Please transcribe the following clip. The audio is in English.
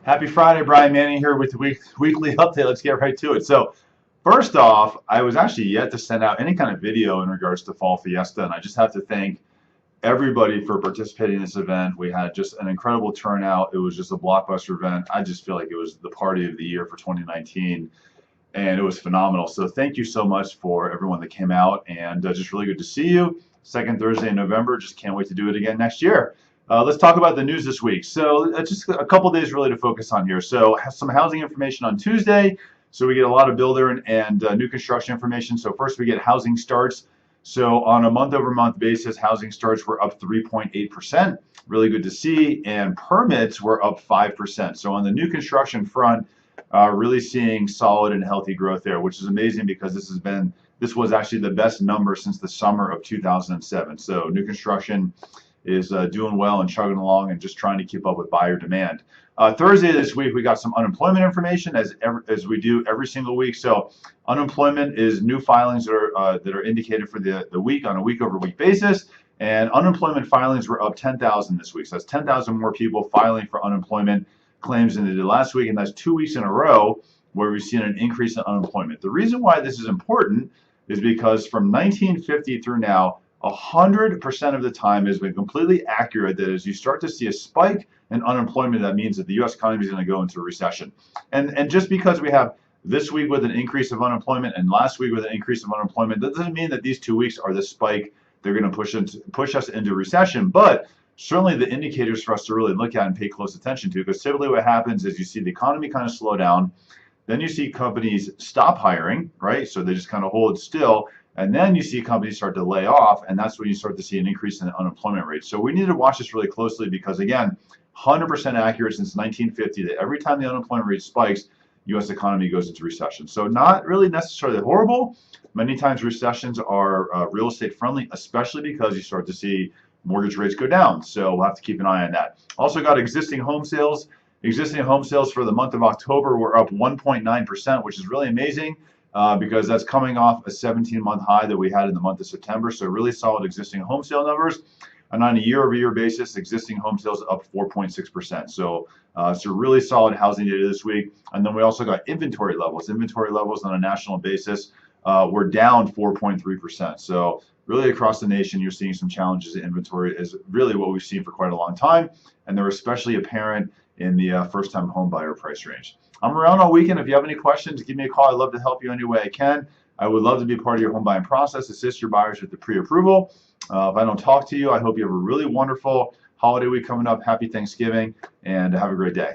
Happy Friday, Brian Manning here with the weekly update. Let's get right to it. So, first off, I was actually yet to send out any kind of video in regards to Fall Fiesta, and I just have to thank everybody for participating in this event. We had just an incredible turnout. It was just a blockbuster event. I just feel like it was the party of the year for 2019, and it was phenomenal. So, thank you so much for everyone that came out, and just really good to see you. Second Thursday in November. Just can't wait to do it again next year. Let's talk about the news this week. So just a couple days really to focus on here. So some housing information on Tuesday. So we get a lot of builder and new construction information. So first we get housing starts. So on a month-over-month basis, housing starts were up 3.8%. Really good to see. And permits were up 5%. So on the new construction front, really seeing solid and healthy growth there, which is amazing because this was actually the best number since the summer of 2007. So new construction is doing well and chugging along and just trying to keep up with buyer demand. Thursday this week, we got some unemployment information as we do every single week. So unemployment is new filings that are indicated for the week on a week-over-week basis. And unemployment filings were up 10,000 this week. So that's 10,000 more people filing for unemployment claims than they did last week. And that's 2 weeks in a row where we've seen an increase in unemployment. The reason why this is important is because from 1950 through now, 100% of the time has been completely accurate that as you start to see a spike in unemployment, that means that the U.S. economy is going to go into a recession. And just because we have this week with an increase of unemployment and last week with an increase of unemployment, that doesn't mean that these 2 weeks are the spike they're going to push us into recession. But certainly the indicators for us to really look at and pay close attention to, because typically what happens is you see the economy kind of slow down, then you see companies stop hiring, right? So they just kind of hold still. And then you see companies start to lay off, and that's when you start to see an increase in the unemployment rate. So we need to watch this really closely because, again, 100% accurate since 1950 that every time the unemployment rate spikes, U.S. economy goes into recession. So not really necessarily horrible. Many times recessions are real estate friendly, especially because you start to see mortgage rates go down. So we'll have to keep an eye on that. Also got existing home sales. Existing home sales for the month of October were up 1.9%, which is really amazing. Because that's coming off a 17-month high that we had in the month of September. So really solid existing home sale numbers. And on a year-over-year basis, existing home sales up 4.6%. So it's a really solid housing data this week. And then we also got inventory levels. Inventory levels on a national basis were down 4.3%. So really across the nation, you're seeing some challenges in inventory is really what we've seen for quite a long time. And they're especially apparent in the first-time home buyer price range. I'm around all weekend. If you have any questions, give me a call. I'd love to help you any way I can. I would love to be part of your home buying process, assist your buyers with the pre-approval. If I don't talk to you, I hope you have a really wonderful holiday week coming up. Happy Thanksgiving, and have a great day.